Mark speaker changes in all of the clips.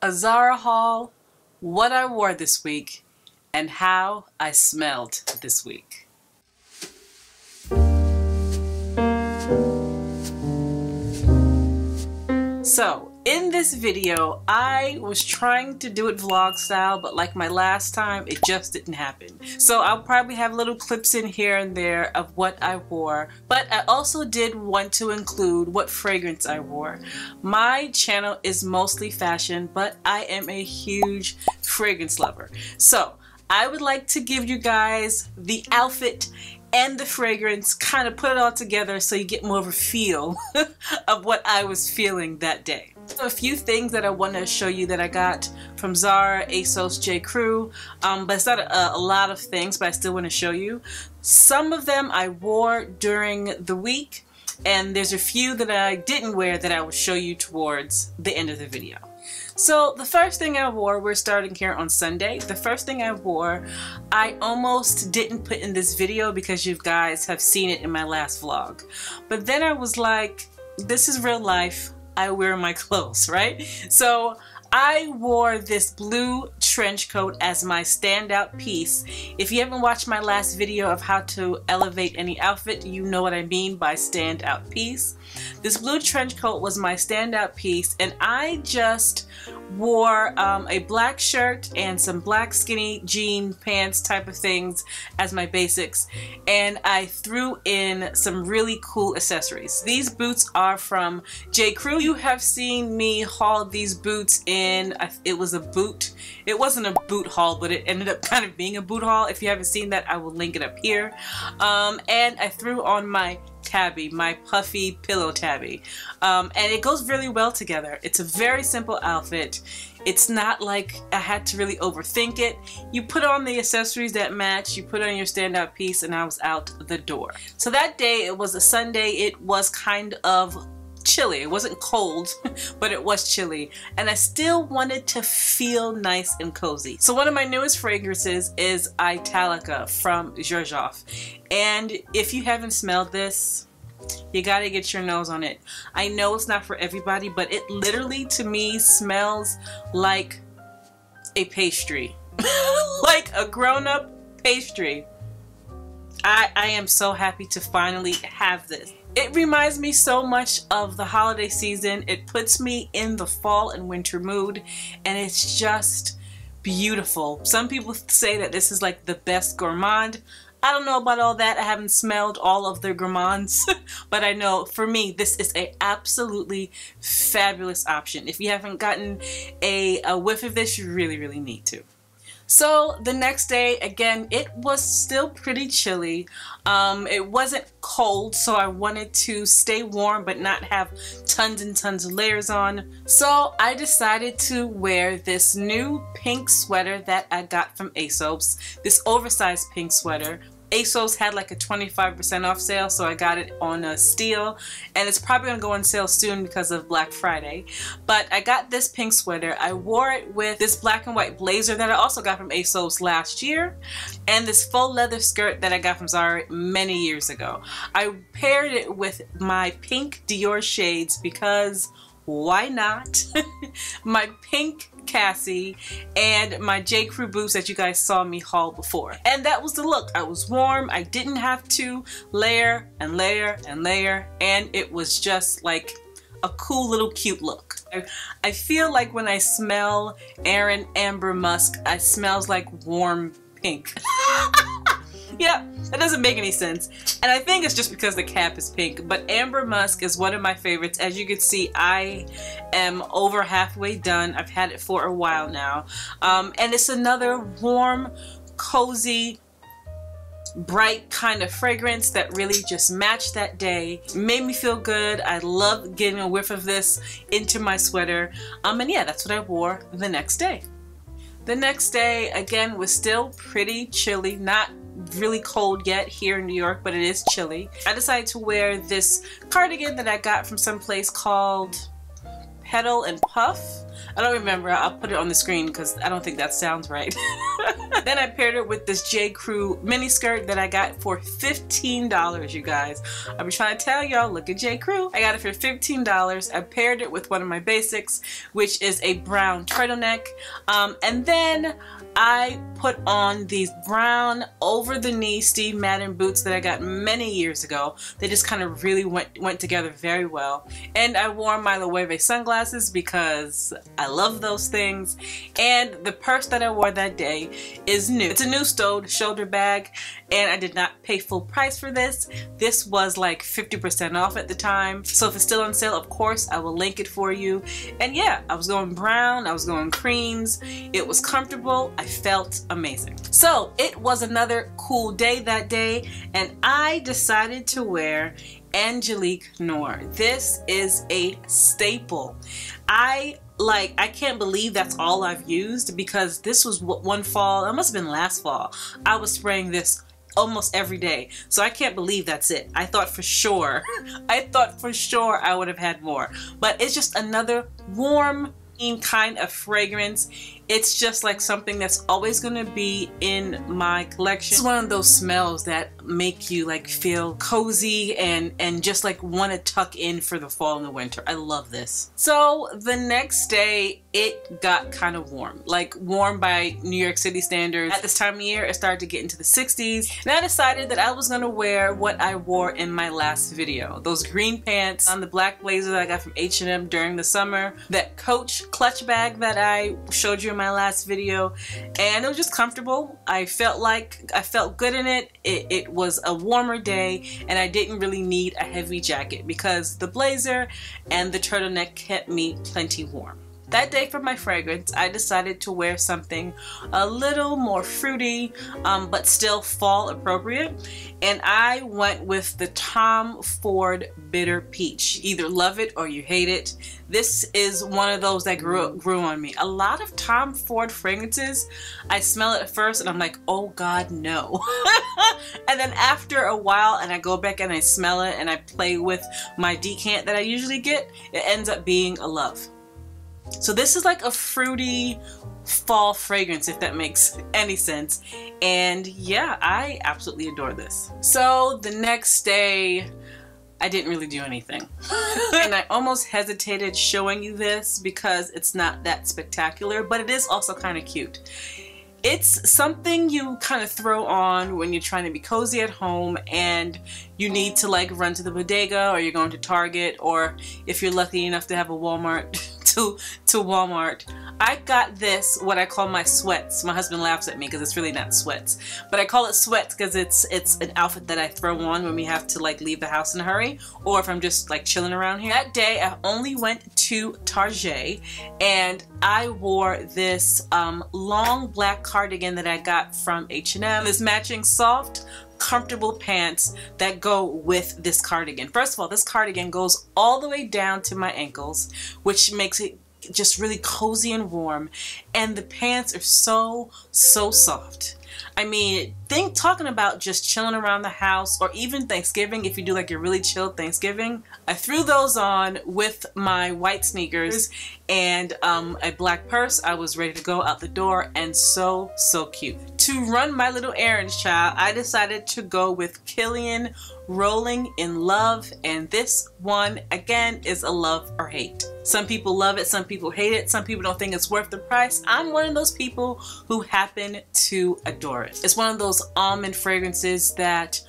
Speaker 1: a Zara haul, what I wore this week, and how I smelled this week. So, in this video, I was trying to do it vlog style, but like my last time, it just didn't happen. So I'll probably have little clips in here and there of what I wore, but I also did want to include what fragrance I wore. My channel is mostly fashion, but I am a huge fragrance lover. So I would like to give you guys the outfit and the fragrance, kind of put it all together so you get more of a feel of what I was feeling that day. So a few things that I want to show you that I got from Zara, Asos, J. Crew, but it's not a lot of things, but I still want to show you. Some of them I wore during the week, and there's a few that I didn't wear that I will show you towards the end of the video. So the first thing I wore, we're starting here on Sunday. The first thing I wore, I almost didn't put in this video because you guys have seen it in my last vlog. But then I was like, this is real life. I wear my clothes, right? So I wore this blue trench coat as my standout piece. If you haven't watched my last video of how to elevate any outfit, you know what I mean by standout piece. This blue trench coat was my standout piece, and I just wore a black shirt and some black skinny jean pants type of things as my basics, and I threw in some really cool accessories. These boots are from J. Crew. You have seen me haul these boots in, it was a boot. It wasn't a boot haul, but it ended up kind of being a boot haul. If you haven't seen that, I will link it up here. And I threw on my tabby, my puffy pillow tabby, and it goes really well together. It's a very simple outfit. It's not like I had to really overthink it. You put on the accessories that match, you put on your standout piece, and I was out the door. So that day, it was a Sunday. It was kind of chilly. It wasn't cold, but it was chilly, and I still wanted to feel nice and cozy. So one of my newest fragrances is Italica from Xerjoff, and if you haven't smelled this, you gotta get your nose on it. I know it's not for everybody, but it literally to me smells like a pastry. Like a grown-up pastry. I am so happy to finally have this. It reminds me so much of the holiday season. It puts me in the fall and winter mood, and it's just beautiful. Some people say that this is like the best gourmand. I don't know about all that. I haven't smelled all of their gourmands, but I know for me this is a absolutely fabulous option. If you haven't gotten a whiff of this, you really need to. So the next day, again, it was still pretty chilly. It wasn't cold, so I wanted to stay warm but not have tons and tons of layers on. So I decided to wear this new pink sweater that I got from Asos, this oversized pink sweater. Asos had like a 25% off sale, so I got it on a steal, and it's probably gonna go on sale soon because of Black Friday. But I got this pink sweater. I wore it with this black and white blazer that I also got from Asos last year, and this faux leather skirt that I got from Zara many years ago. I paired it with my pink Dior shades because why not? My pink Cassie and my J. Crew boots that you guys saw me haul before. And that was the look. I was warm. I didn't have to layer and layer and layer, and it was just like a cool little cute look. I feel like when I smell Aaron Amber Musk, I smells like warm pink. Yeah, that doesn't make any sense. And I think it's just because the cap is pink, but Amber Musk is one of my favorites. As you can see, I am over halfway done. I've had it for a while now. And it's another warm, cozy, bright kind of fragrance that really just matched that day. Made me feel good. I love getting a whiff of this into my sweater. And yeah, that's what I wore the next day. The next day, again, was still pretty chilly. Not really cold yet here in New York, but it is chilly. I decided to wear this cardigan that I got from some place called Petal and Puff. I don't remember. I'll put it on the screen because I don't think that sounds right. Then I paired it with this J. Crew mini skirt that I got for $15, you guys. I've been trying to tell y'all, look at J. Crew. I got it for $15. I paired it with one of my basics, which is a brown turtleneck. And then I put on these brown over-the-knee Steve Madden boots that I got many years ago. They just kind of really went together very well. And I wore my Loewe sunglasses because I love those things. And the purse that I wore that day is new. It's a new stowed shoulder bag, and I did not pay full price for this. This was like 50% off at the time. So if it's still on sale, of course, I will link it for you. And yeah, I was going brown, I was going creams. It was comfortable. I felt amazing. So it was another cool day that day, and I decided to wear Angelique Noir. This is a staple. I can't believe that's all I've used, because this was one fall, it must have been last fall, I was spraying this almost every day. So I can't believe that's it. I thought for sure I would have had more. But it's just another warm kind of fragrance. It's just like something that's always going to be in my collection. It's one of those smells that make you like feel cozy and just like want to tuck in for the fall and the winter. I love this. So the next day it got kind of warm, like warm by New York City standards. At this time of year it started to get into the 60s, and I decided that I was going to wear what I wore in my last video. Those green pants on the black blazer that I got from H&M during the summer, that Coach clutch bag that I showed you in my last video, and it was just comfortable. I felt good in it. It was a warmer day, and I didn't really need a heavy jacket because the blazer and the turtleneck kept me plenty warm. That day for my fragrance, I decided to wear something a little more fruity, but still fall appropriate. And I went with the Tom Ford Bitter Peach. Either love it or you hate it. This is one of those that grew on me. A lot of Tom Ford fragrances, I smell it at first and I'm like, oh God, no. And then after a while, and I go back and I smell it and I play with my decant that I usually get, it ends up being a love. So this is like a fruity fall fragrance, if that makes any sense. And yeah, I absolutely adore this. So the next day, I didn't really do anything. And I almost hesitated showing you this because it's not that spectacular, but it is also kind of cute. It's something you kind of throw on when you're trying to be cozy at home and you need to like run to the bodega, or you're going to Target, or if you're lucky enough to have a Walmart, to Walmart. I got this, what I call my sweats. My husband laughs at me because it's really not sweats, but I call it sweats because it's an outfit that I throw on when we have to like leave the house in a hurry, or if I'm just like chilling around here. That day I only went to Target and I wore this long black cardigan that I got from H&M. This matching soft, comfortable pants that go with this cardigan. First of all, this cardigan goes all the way down to my ankles, which makes it just really cozy and warm, and the pants are so soft. I mean, talking about just chilling around the house, or even Thanksgiving, if you do like a really chilled Thanksgiving. I threw those on with my white sneakers and a black purse. I was ready to go out the door, and so cute. To run my little errands, child, I decided to go with Kilian Rolling in Love, and this one again is a love or hate. Some people love it, some people hate it, some people don't think it's worth the price. I'm one of those people who happen to adore it. It's one of those almond fragrances that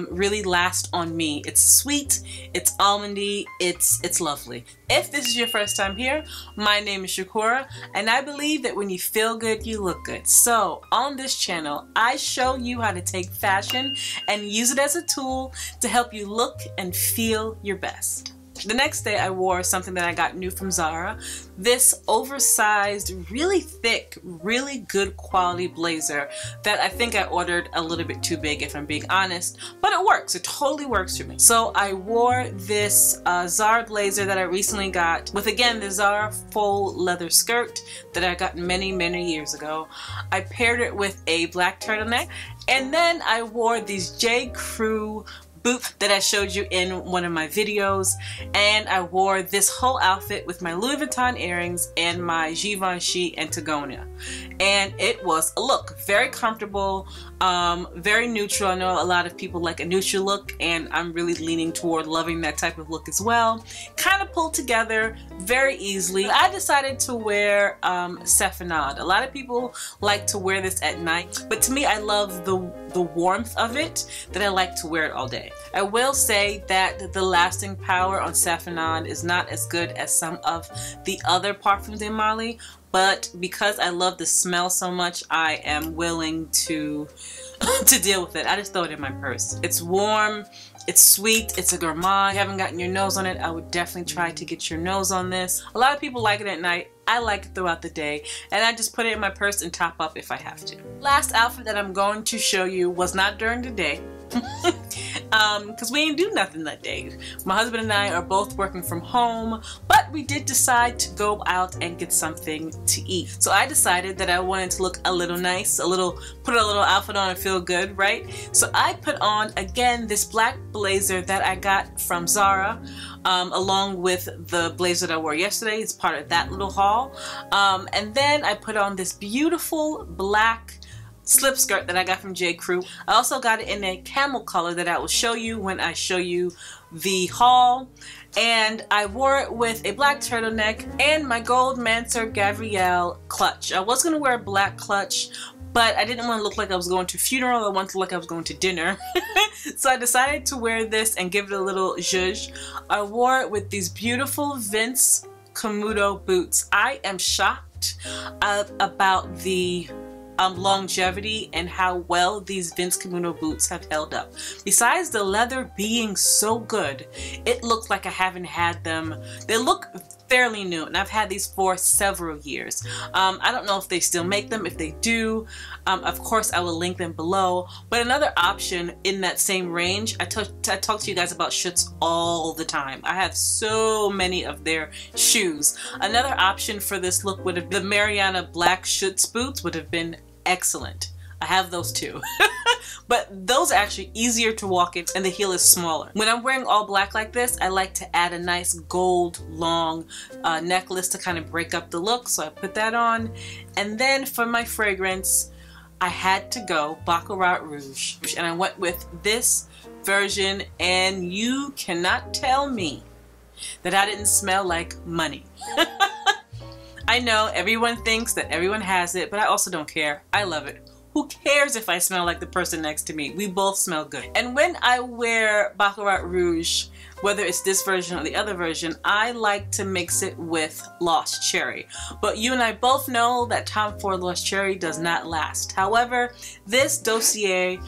Speaker 1: really last on me. It's sweet, it's almondy, it's lovely. If this is your first time here, my name is Kura, and I believe that when you feel good, you look good. So on this channel, I show you how to take fashion and use it as a tool to help you look and feel your best. The next day I wore something that I got new from Zara. This oversized, really thick, really good quality blazer that I think I ordered a little bit too big, if I'm being honest, but it works. It totally works for me. So I wore this Zara blazer that I recently got with, again, the Zara faux leather skirt that I got many years ago. I paired it with a black turtleneck, and then I wore these J. Crew boot that I showed you in one of my videos, and I wore this whole outfit with my Louis Vuitton earrings and my Givenchy Antigona, and it was a look. Very comfortable, very neutral. I know a lot of people like a neutral look, and I'm really leaning toward loving that type of look as well. Kind of pulled together very easily. I decided to wear Saffronade. A lot of people like to wear this at night, but to me, I love the warmth of it, that I like to wear it all day. I will say that the lasting power on Saffronade is not as good as some of the other parfums in Mali, but because I love the smell so much, I am willing to deal with it. I just throw it in my purse. It's warm, it's sweet, it's a gourmand. If you haven't gotten your nose on it, I would definitely try to get your nose on this. A lot of people like it at night. I like it throughout the day, and I just put it in my purse and top up if I have to. Last outfit that I'm going to show you was not during the day. Because we didn't do nothing that day. My husband and I are both working from home, but we did decide to go out and get something to eat. So I decided that I wanted to look a little nice, put a little outfit on and feel good, right? So I put on, again, this black blazer that I got from Zara, along with the blazer that I wore yesterday. It's part of that little haul. And then I put on this beautiful black slip skirt that I got from J. Crew. I also got it in a camel color that I will show you when I show you the haul. And I wore it with a black turtleneck and my gold Mansour Gabrielle clutch. I was going to wear a black clutch, but I didn't want to look like I was going to a funeral. I wanted to look like I was going to dinner. So I decided to wear this and give it a little zhuzh. I wore it with these beautiful Vince Camuto boots. I am shocked about the longevity and how well these Vince Camuto boots have held up. Besides the leather being so good, it looks like I haven't had them. They look fairly new, and I've had these for several years. I don't know if they still make them. If they do, of course I will link them below. But another option in that same range, I talk to you guys about Schutz all the time. I have so many of their shoes. Another option for this look would have the Mariana black Schutz boots would have been excellent. I have those too. But those are actually easier to walk in and the heel is smaller. When I'm wearing all black like this, I like to add a nice gold long necklace to kind of break up the look. So I put that on. And then for my fragrance, I had to go Baccarat Rouge. And I went with this version, and you cannot tell me that I didn't smell like money. I know everyone thinks that everyone has it, but I also don't care. I love it. Who cares if I smell like the person next to me? We both smell good. And when I wear Baccarat Rouge, whether it's this version or the other version, I like to mix it with Lost Cherry. But you and I both know that Tom Ford Lost Cherry does not last. However, this Dossier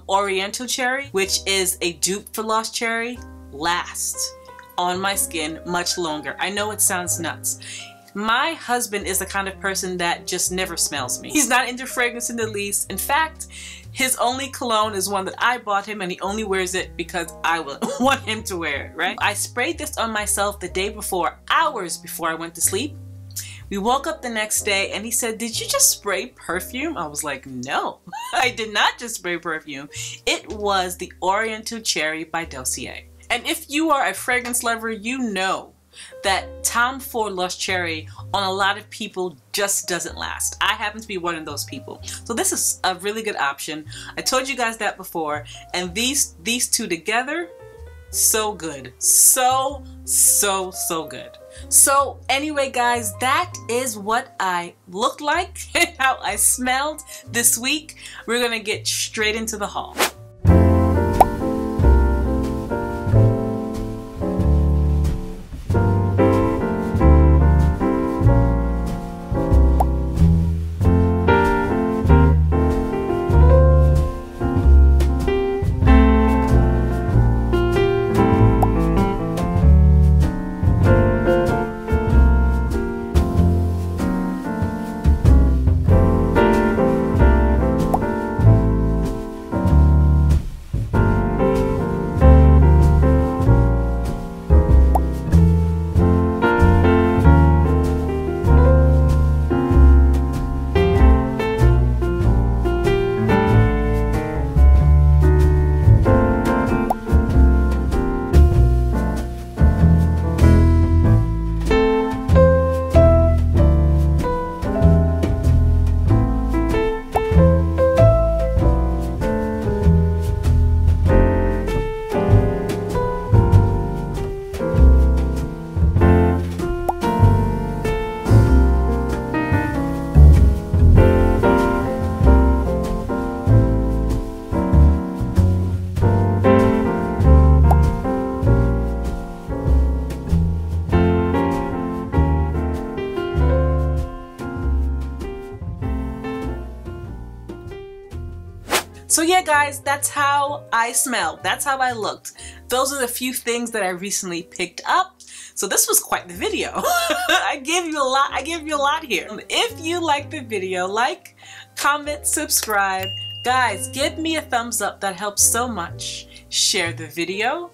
Speaker 1: Oriental Cherry, which is a dupe for Lost Cherry, lasts on my skin much longer. I know it sounds nuts. My husband is the kind of person that just never smells me. He's not into fragrance in the least. In fact, his only cologne is one that I bought him, and he only wears it because I want him to wear it, right? I sprayed this on myself the day before, hours before I went to sleep. We woke up the next day and he said, "Did you just spray perfume?" I was like, "No, I did not just spray perfume. It was the Oriental Cherry by Dossier." And if you are a fragrance lover, you know that Tom Ford Lost Cherry on a lot of people just doesn't last. I happen to be one of those people. So this is a really good option. I told you guys that before, and these two together, so good. So good. So anyway guys, that is what I looked like and how I smelled this week. We're gonna get straight into the haul. So yeah guys, that's how I smelled. That's how I looked. Those are the few things that I recently picked up. So this was quite the video. I gave you a lot here. If you like the video, like, comment, subscribe. Guys, give me a thumbs up. That helps so much. Share the video,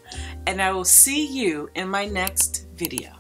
Speaker 1: and I will see you in my next video.